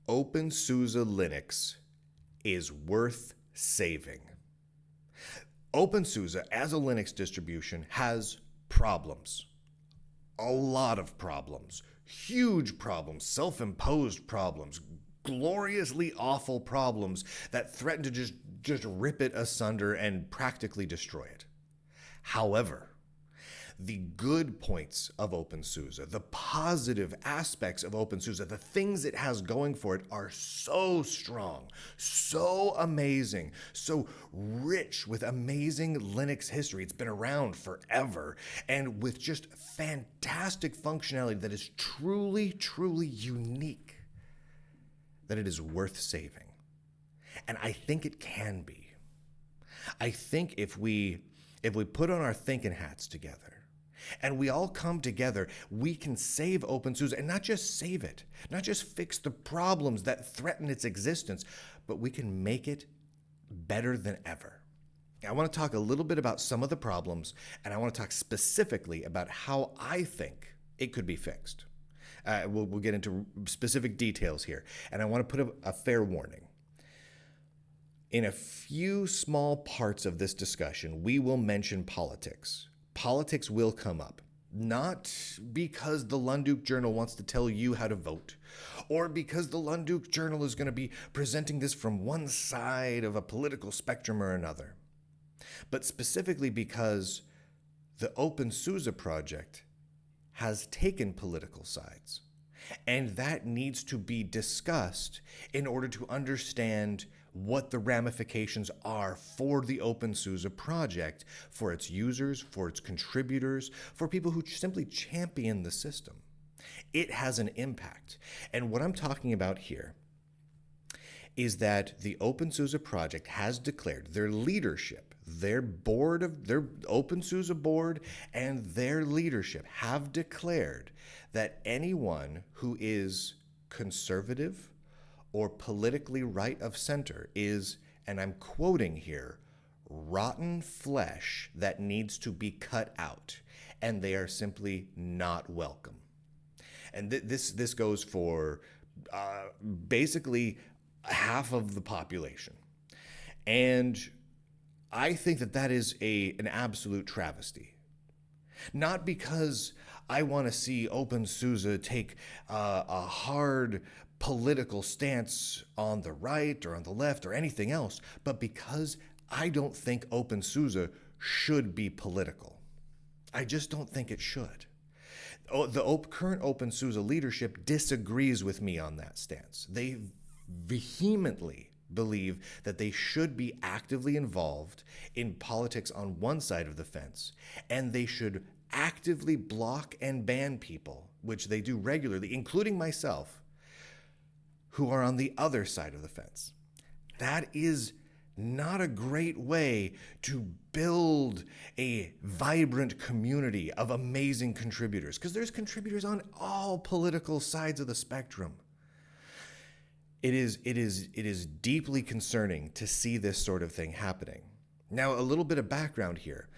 openSUSE Linux is worth saving. openSUSE as a Linux distribution has problems. A lot of problems. Huge problems. Self-imposed problems. Gloriously awful problems that threaten to just rip it asunder and practically destroy it. However, the good points of openSUSE, the positive aspects of openSUSE, the things it has going for it are so strong, so amazing, so rich with amazing Linux history. It's been around forever and with just fantastic functionality that is truly, truly unique, that it is worth saving. And I think it can be. I think if we put on our thinking hats together, and we all come together, we can save openSUSE, and not just save it, not just fix the problems that threaten its existence, but we can make it better than ever. I want to talk a little bit about some of the problems, and I want to talk specifically about how I think it could be fixed. We'll get into specific details here, and I want to put a fair warning. In a few small parts of this discussion, we will mention politics. Politics will come up, not because the Lunduk Journal wants to tell you how to vote, or because the Lunduk Journal is going to be presenting this from one side of a political spectrum or another, but specifically because the openSUSE project has taken political sides, and that needs to be discussed in order to understand what the ramifications are for the openSUSE project, for its users, for its contributors, for people who simply champion the system. It has an impact. And what I'm talking about here is that the openSUSE project has declared their leadership, their openSUSE board and their leadership have declared that anyone who is conservative or politically right of center is, and I'm quoting here, rotten flesh that needs to be cut out, and they are simply not welcome. And this goes for basically half of the population. And I think that is an absolute travesty. Not because I want to see openSUSE take a hard political stance on the right or on the left or anything else, but because I don't think openSUSE should be political. I just don't think it should. The current openSUSE leadership disagrees with me on that stance. They vehemently believe that they should be actively involved in politics on one side of the fence, and they should actively block and ban people, which they do regularly, including myself, who are on the other side of the fence. That is not a great way to build a vibrant community of amazing contributors, because there's contributors on all political sides of the spectrum. It is deeply concerning to see this sort of thing happening. Now, a little bit of background here.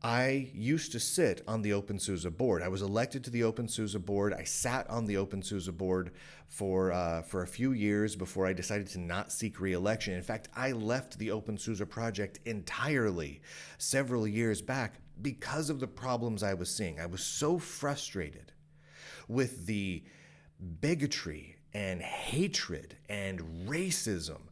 I used to sit on the openSUSE board. I was elected to the openSUSE board. I sat on the openSUSE board for a few years before I decided to not seek re-election. In fact, I left the openSUSE project entirely several years back because of the problems I was seeing. I was so frustrated with the bigotry and hatred and racism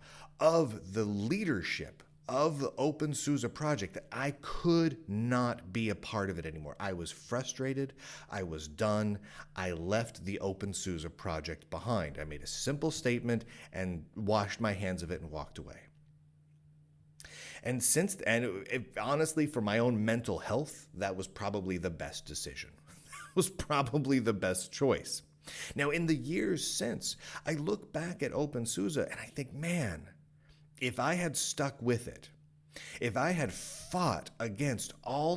of the leadership of the openSUSE project that I could not be a part of it anymore. I was frustrated. I was done. I left the openSUSE project behind. I made a simple statement and washed my hands of it and walked away. And honestly, for my own mental health, that was probably the best decision. That was probably the best choice. Now, in the years since, I look back at openSUSE and I think, man, if I had stuck with it, if I had fought against all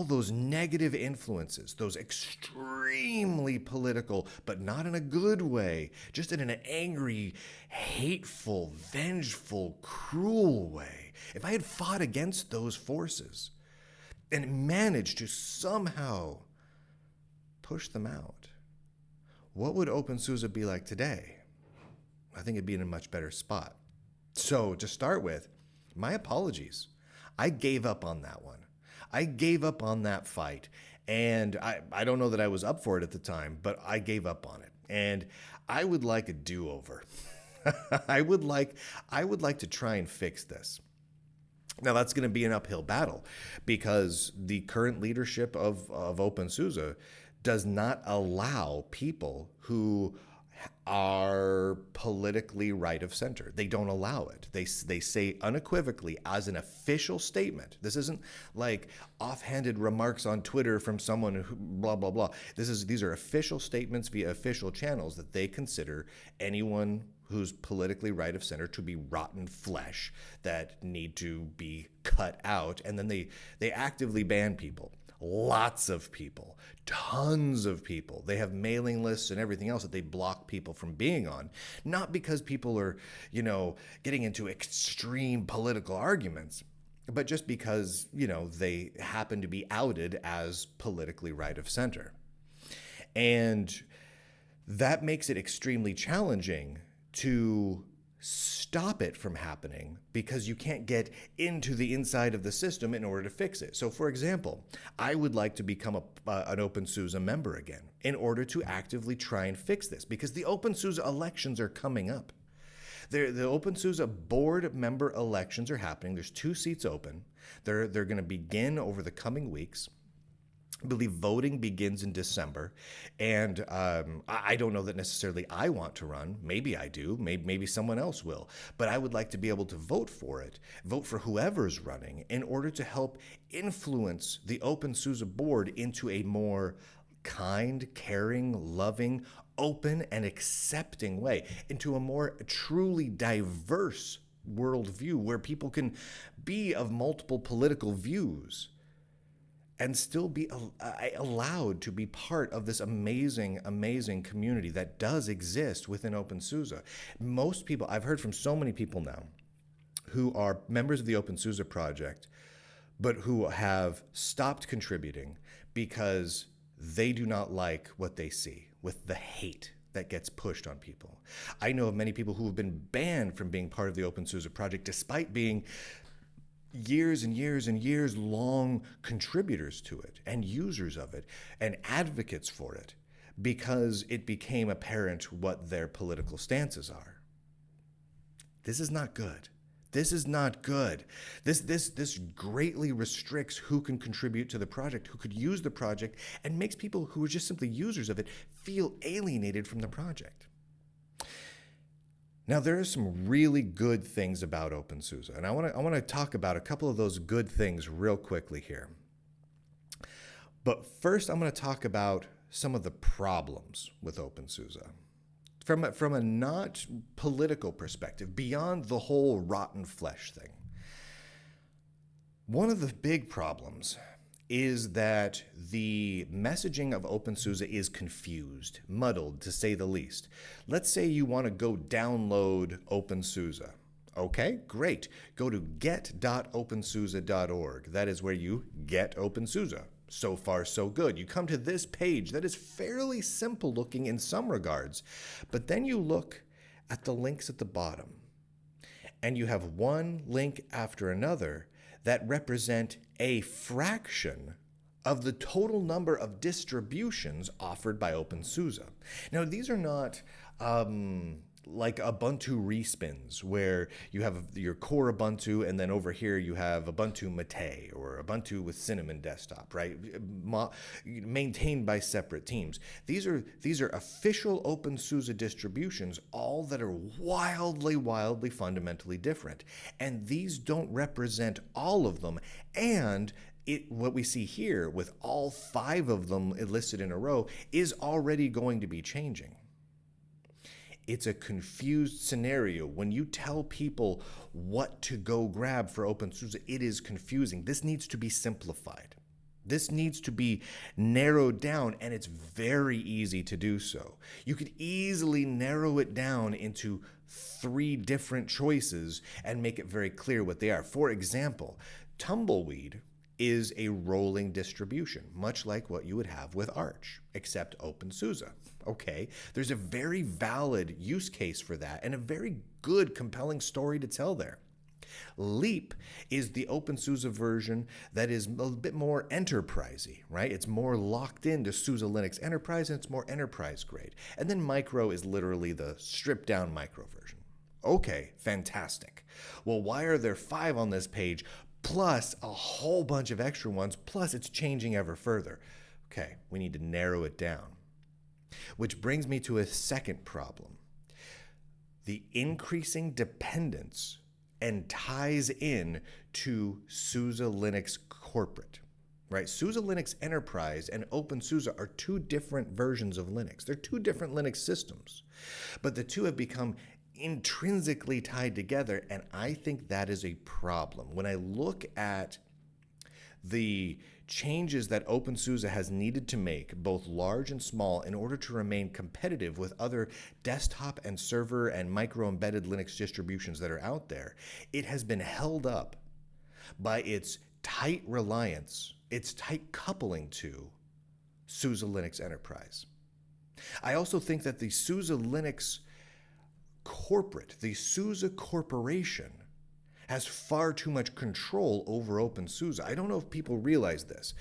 those negative influences, those extremely political, but not in a good way, just in an angry, hateful, vengeful, cruel way, if I had fought against those forces and managed to somehow push them out, what would openSUSE be like today? I think it'd be in a much better spot. So to start with, my apologies. I gave up on that one. I gave up on that fight. And I don't know that I was up for it at the time, but I gave up on it. And I would like a do-over. I would like to try and fix this. Now, that's going to be an uphill battle because the current leadership of openSUSE does not allow people who are politically right of center. They don't allow it. They say unequivocally as an official statement. This isn't like offhanded remarks on Twitter from someone who blah, blah, blah. These are official statements via official channels that they consider anyone who's politically right of center to be rotten flesh that need to be cut out. And then they actively ban people. Lots of people, tons of people. They have mailing lists and everything else that they block people from being on. Not because people are, getting into extreme political arguments, but just because, they happen to be outed as politically right of center. And that makes it extremely challenging to stop it from happening because you can't get into the inside of the system in order to fix it. So for example, I would like to become an openSUSE member again in order to actively try and fix this because the openSUSE elections are coming up. The openSUSE board member elections are happening. There's 2 seats open. They're going to begin over the coming weeks. I believe voting begins in December, and I don't know that necessarily I want to run. Maybe I do. Maybe someone else will. But I would like to be able to vote for it, vote for whoever's running, in order to help influence the openSUSE board into a more kind, caring, loving, open, and accepting way, into a more truly diverse worldview where people can be of multiple political views and still be allowed to be part of this amazing, amazing community that does exist within openSUSE. Most people, I've heard from so many people now who are members of the openSUSE project, but who have stopped contributing because they do not like what they see with the hate that gets pushed on people. I know of many people who have been banned from being part of the openSUSE project despite being years and years and years long contributors to it and users of it and advocates for it because it became apparent what their political stances are. This is not good. This is not good. This greatly restricts who can contribute to the project, who could use the project, and makes people who are just simply users of it feel alienated from the project. Now, there are some really good things about openSUSE, and I want to talk about a couple of those good things real quickly here. But first, I'm going to talk about some of the problems with openSUSE. From a not political perspective, beyond the whole rotten flesh thing. One of the big problems is that the messaging of openSUSE is confused, muddled, to say the least. Let's say you want to go download openSUSE. Okay, great. Go to get.opensuse.org. That is where you get openSUSE. So far, so good. You come to this page that is fairly simple looking in some regards, but then you look at the links at the bottom, and you have one link after another that represent a fraction of the total number of distributions offered by openSUSE. Now, these are not like Ubuntu respins, where you have your core Ubuntu, and then over here you have Ubuntu Mate or Ubuntu with Cinnamon Desktop, right? Maintained by separate teams. These are official openSUSE distributions, all that are wildly fundamentally different. And these don't represent all of them. And what we see here with all 5 of them listed in a row is already going to be changing. It's a confused scenario. When you tell people what to go grab for openSUSE, it is confusing. This needs to be simplified. This needs to be narrowed down, and it's very easy to do so. You could easily narrow it down into 3 different choices and make it very clear what they are. For example, Tumbleweed is a rolling distribution, much like what you would have with Arch, except openSUSE. Okay, there's a very valid use case for that and a very good, compelling story to tell there. Leap is the openSUSE version that is a bit more enterprisey, right? It's more locked into SUSE Linux Enterprise and it's more enterprise grade. And then Micro is literally the stripped down Micro version. Okay, fantastic. Well, why are there 5 on this page plus a whole bunch of extra ones, plus it's changing ever further? Okay, we need to narrow it down. Which brings me to a second problem. The increasing dependence and ties in to SUSE Linux Corporate, right? SUSE Linux Enterprise and openSUSE are 2 different versions of Linux. They're 2 different Linux systems, but the 2 have become intrinsically tied together, and I think that is a problem. When I look at the changes that openSUSE has needed to make, both large and small, in order to remain competitive with other desktop and server and micro-embedded Linux distributions that are out there, it has been held up by its tight reliance, its tight coupling to SUSE Linux Enterprise. I also think that the SUSE Linux Corporate, the SUSE Corporation, has far too much control over openSUSE. I don't know if people realize this,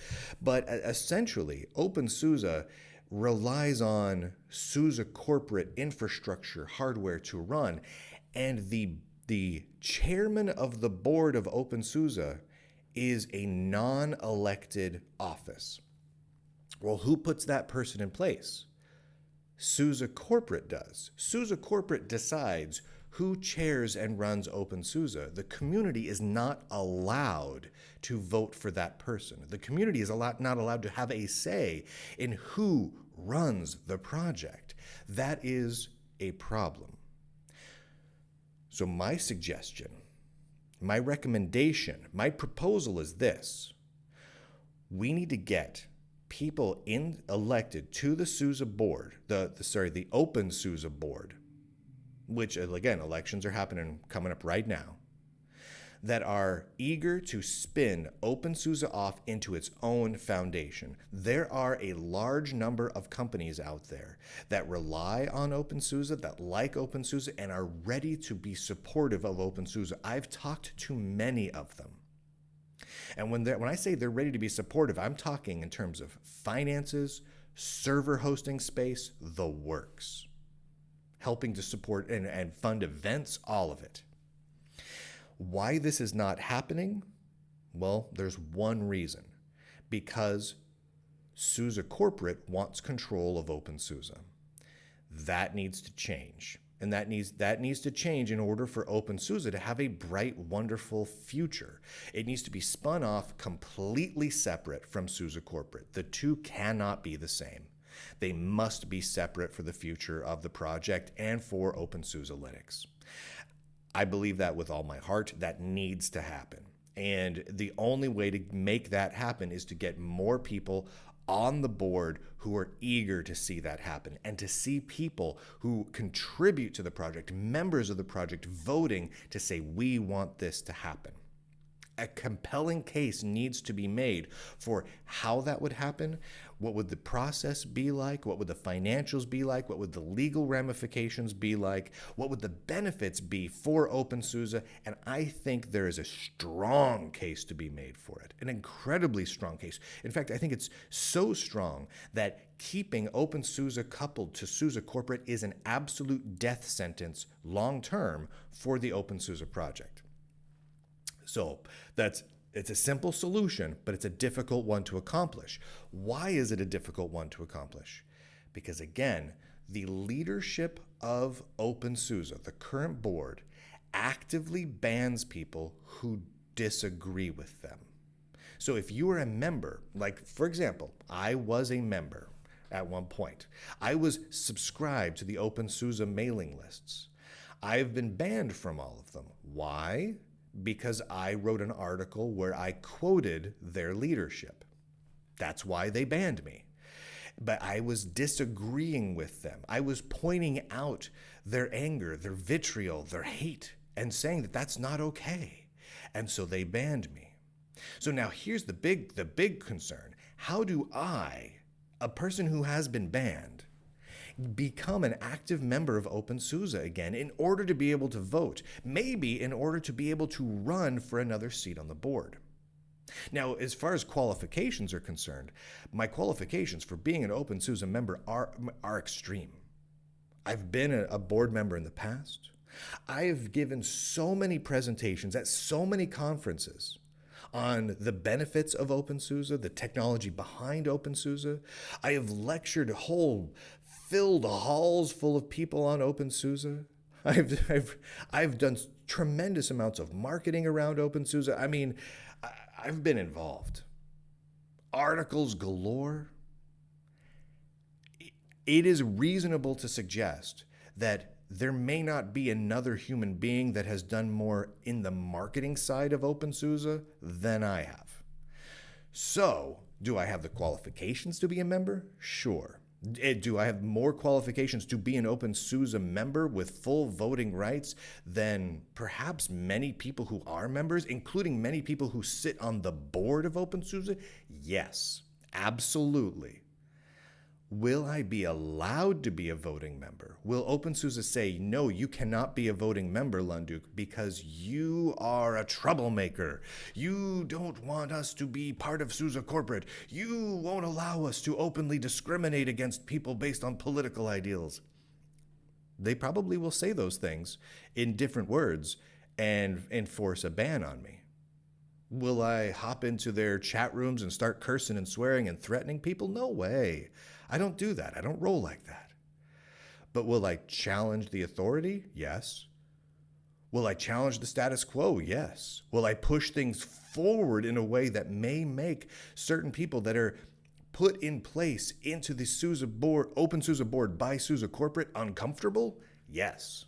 but essentially, openSUSE relies on SUSE corporate infrastructure hardware to run, and the chairman of the board of openSUSE is a non-elected office. Well, who puts that person in place? SUSE corporate does. SUSE corporate decides who chairs and runs openSUSE. The community is not allowed to vote for that person. The community is not allowed to have a say in who runs the project. That is a problem. So my suggestion, my recommendation, my proposal is this. We need to get people elected to the SUSE board, the openSUSE board, which, again, elections are coming up right now, that are eager to spin openSUSE off into its own foundation. There are a large number of companies out there that rely on openSUSE, that like openSUSE, and are ready to be supportive of openSUSE. I've talked to many of them. And when I say they're ready to be supportive, I'm talking in terms of finances, server hosting space, the works. Helping to support and fund events, all of it. Why this is not happening? Well, there's one reason. Because SUSE Corporate wants control of openSUSE. That needs to change. And that needs to change in order for openSUSE to have a bright, wonderful future. It needs to be spun off completely separate from SUSE Corporate. The 2 cannot be the same. They must be separate for the future of the project and for openSUSE Linux. I believe that with all my heart. That needs to happen. And the only way to make that happen is to get more people on the board who are eager to see that happen and to see people who contribute to the project, members of the project, voting to say, we want this to happen. A compelling case needs to be made for how that would happen. What would the process be like? What would the financials be like? What would the legal ramifications be like? What would the benefits be for openSUSE? And I think there is a strong case to be made for it, an incredibly strong case. In fact, I think it's so strong that keeping openSUSE coupled to SUSE Corporate is an absolute death sentence long-term for the openSUSE project. So it's a simple solution, but it's a difficult one to accomplish. Why is it a difficult one to accomplish? Because again, the leadership of openSUSE, the current board, actively bans people who disagree with them. So if you are a member, like for example, I was a member at one point. I was subscribed to the openSUSE mailing lists. I've been banned from all of them. Why? Because I wrote an article where I quoted their leadership. That's why they banned me. But I was disagreeing with them. I was pointing out their anger, their vitriol, their hate, and saying that that's not okay. And so they banned me. So now here's the big concern. How do I, a person who has been banned, become an active member of openSUSE again in order to be able to vote, maybe in order to be able to run for another seat on the board. Now, as far as qualifications are concerned, my qualifications for being an openSUSE member are extreme. I've been a board member in the past. I have given so many presentations at so many conferences on the benefits of openSUSE, the technology behind openSUSE. I have lectured filled halls full of people on openSUSE. I've done tremendous amounts of marketing around openSUSE. I mean, I've been involved. Articles galore. It is reasonable to suggest that there may not be another human being that has done more in the marketing side of openSUSE than I have. So, do I have the qualifications to be a member? Sure. Do I have more qualifications to be an openSUSE member with full voting rights than perhaps many people who are members, including many people who sit on the board of openSUSE? Yes, absolutely. Will I be allowed to be a voting member? Will openSUSE say, no, you cannot be a voting member, Lunduk, because you are a troublemaker. You don't want us to be part of SUSE corporate. You won't allow us to openly discriminate against people based on political ideals. They probably will say those things in different words and enforce a ban on me. Will I hop into their chat rooms and start cursing and swearing and threatening people? No way. I don't do that. I don't roll like that. But will I challenge the authority? Yes. Will I challenge the status quo? Yes. Will I push things forward in a way that may make certain people that are put in place into the SUSE board, openSUSE board by SUSE corporate uncomfortable? Yes.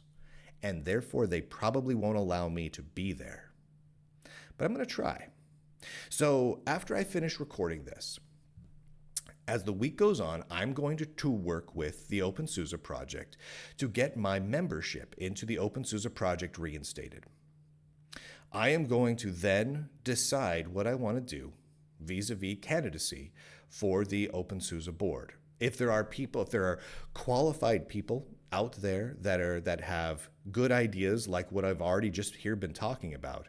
And therefore, they probably won't allow me to be there. But I'm going to try. So after I finish recording this, as the week goes on, I'm going to work with the openSUSE project to get my membership into the openSUSE project reinstated. I am going to then decide what I want to do vis-a-vis candidacy for the openSUSE board. If there are qualified people out there that have good ideas like what I've already just here been talking about,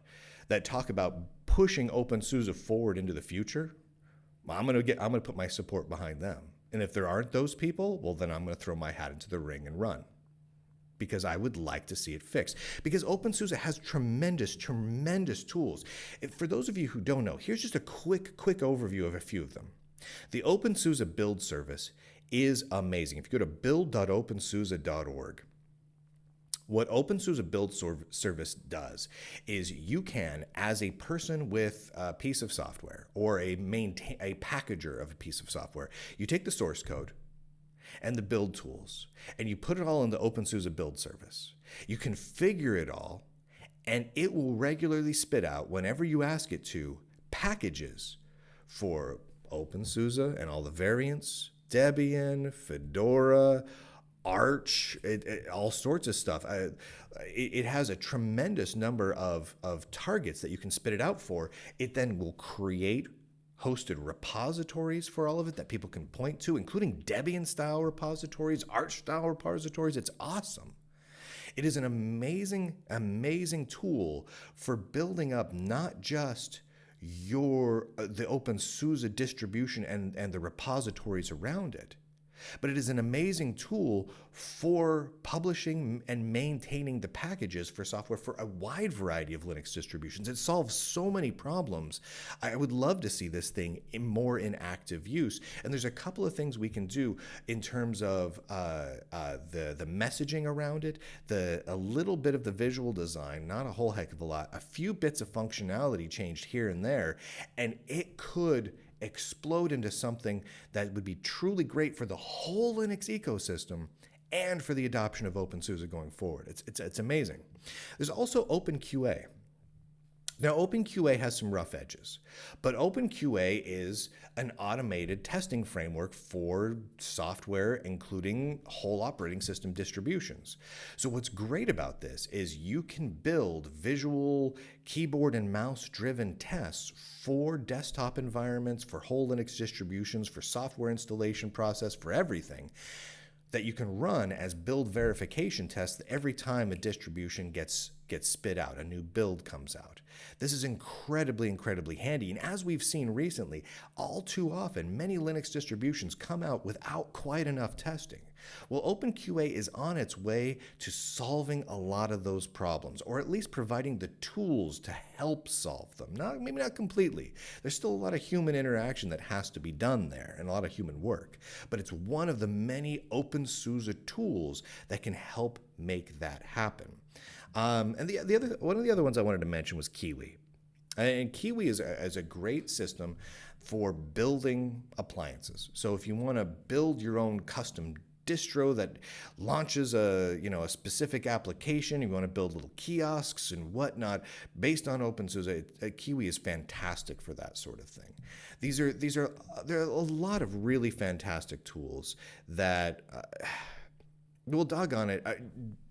that talk about pushing openSUSE forward into the future, I'm going to put my support behind them. And if there aren't those people, well, then I'm going to throw my hat into the ring and run, because I would like to see it fixed. Because openSUSE has tremendous, tremendous tools. For those of you who don't know, here's just a quick overview of a few of them. The openSUSE build service is amazing. If you go to build.opensuse.org, what openSUSE build service does is you can, as a person with a piece of software or a packager of a piece of software, you take the source code and the build tools and you put it all in the openSUSE build service. You configure it all and it will regularly spit out, whenever you ask it to, packages for openSUSE and all the variants, Debian, Fedora, Arch, all sorts of stuff. It has a tremendous number of targets that you can spit it out for. It then will create hosted repositories for all of it that people can point to, including Debian-style repositories, Arch-style repositories. It's awesome. It is an amazing, amazing tool for building up not just the openSUSE distribution and the repositories around it, but it is an amazing tool for publishing and maintaining the packages for software for a wide variety of Linux distributions. It solves so many problems. I would love to see this thing more in active use. And there's a couple of things we can do in terms of the messaging around it, a little bit of the visual design, not a whole heck of a lot, a few bits of functionality changed here and there, and it could explode into something that would be truly great for the whole Linux ecosystem and for the adoption of openSUSE going forward. It's amazing. There's also OpenQA. Now, OpenQA has some rough edges, but OpenQA is an automated testing framework for software, including whole operating system distributions. So what's great about this is you can build visual keyboard and mouse driven tests for desktop environments, for whole Linux distributions, for software installation process, for everything, that you can run as build verification tests every time a distribution gets spit out, a new build comes out. This is incredibly, incredibly handy. And as we've seen recently, all too often, many Linux distributions come out without quite enough testing. Well, OpenQA is on its way to solving a lot of those problems, or at least providing the tools to help solve them. Maybe not completely. There's still a lot of human interaction that has to be done there, and a lot of human work. But it's one of the many openSUSE tools that can help make that happen. And one of the other ones I wanted to mention was Kiwi. And Kiwi is a great system for building appliances. So if you want to build your own custom distro that launches a specific application, you want to build little kiosks and whatnot based on openSUSE, Kiwi is fantastic for that sort of thing. There are a lot of really fantastic tools that well, doggone it,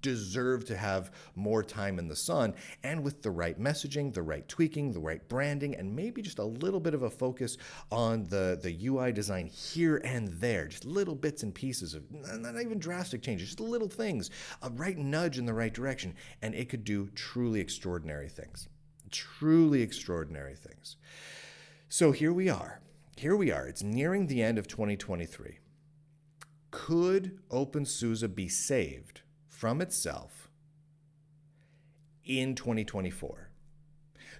deserve to have more time in the sun, and with the right messaging, the right tweaking, the right branding, and maybe just a little bit of a focus on the UI design here and there, just little bits and pieces of, not even drastic changes, just little things, a right nudge in the right direction, and it could do truly extraordinary things. Truly extraordinary things. So here we are. It's nearing the end of 2023. Could openSUSE be saved from itself in 2024?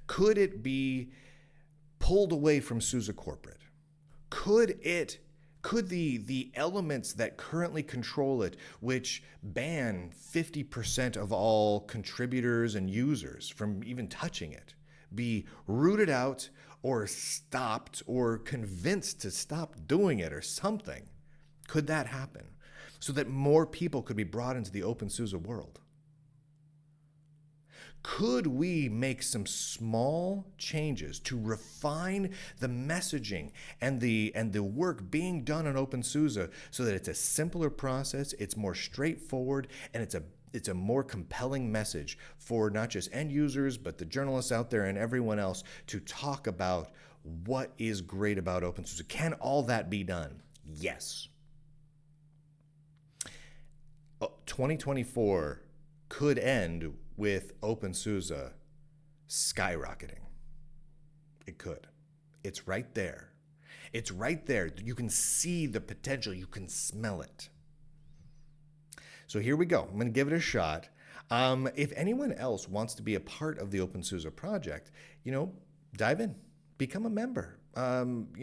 Could it be pulled away from SUSE corporate? Could the elements that currently control it, which ban 50% of all contributors and users from even touching it, be rooted out or stopped or convinced to stop doing it or something? Could that happen so that more people could be brought into the openSUSE world? Could we make some small changes to refine the messaging and the work being done on openSUSE so that it's a simpler process, it's more straightforward, and it's a more compelling message for not just end users, but the journalists out there and everyone else to talk about what is great about openSUSE? Can all that be done? Yes. 2024 could end with openSUSE skyrocketing. It could. It's right there. It's right there. You can see the potential. You can smell it. So here we go. I'm going to give it a shot. If anyone else wants to be a part of the openSUSE project, dive in, become a member.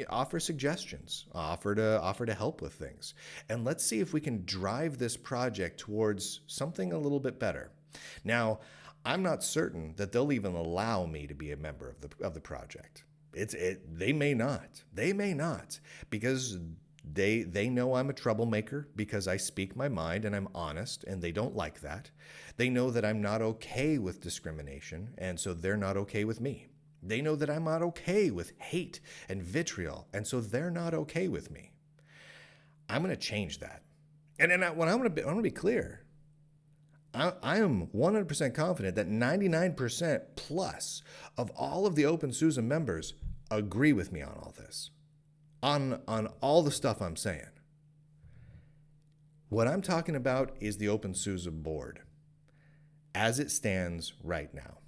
Offer suggestions, offer to help with things, and let's see if we can drive this project towards something a little bit better. Now, I'm not certain that they'll even allow me to be a member of the project. They may not, because they know I'm a troublemaker because I speak my mind and I'm honest, and they don't like that. They know that I'm not okay with discrimination, and so they're not okay with me. They know that I'm not okay with hate and vitriol, and so they're not okay with me. I'm going to change that. And I want to be clear. I am 100% confident that 99% plus of all of the openSUSE members agree with me on all this, on all the stuff I'm saying. What I'm talking about is the openSUSE board as it stands right now,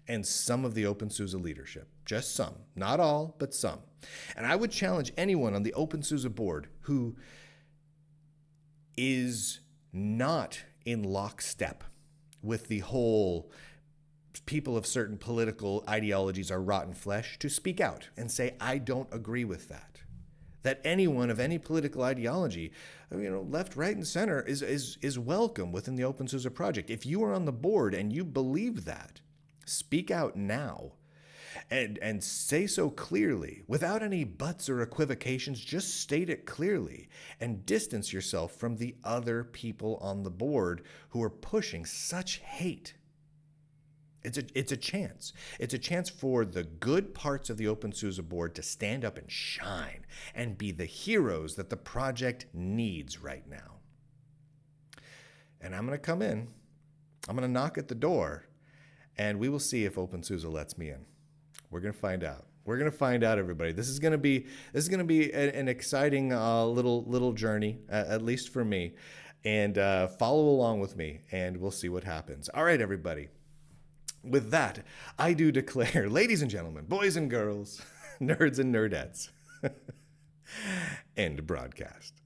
and some of the openSUSE leadership. Just some. Not all, but some. And I would challenge anyone on the openSUSE board who is not in lockstep with the whole people of certain political ideologies are rotten flesh to speak out and say, I don't agree with that. That anyone of any political ideology, left, right, and center is welcome within the openSUSE project. If you are on the board and you believe that, speak out now and say so clearly without any buts or equivocations. Just state it clearly and distance yourself from the other people on the board who are pushing such hate. It's a chance. It's a chance for the good parts of the openSUSE board to stand up and shine and be the heroes that the project needs right now. And I'm going to come in. I'm going to knock at the door. And we will see if openSUSE lets me in. We're going to find out. We're gonna find out, everybody. This is gonna be an exciting little journey, at least for me. And follow along with me, and we'll see what happens. All right, everybody. With that, I do declare, ladies and gentlemen, boys and girls, nerds and nerdettes, end broadcast.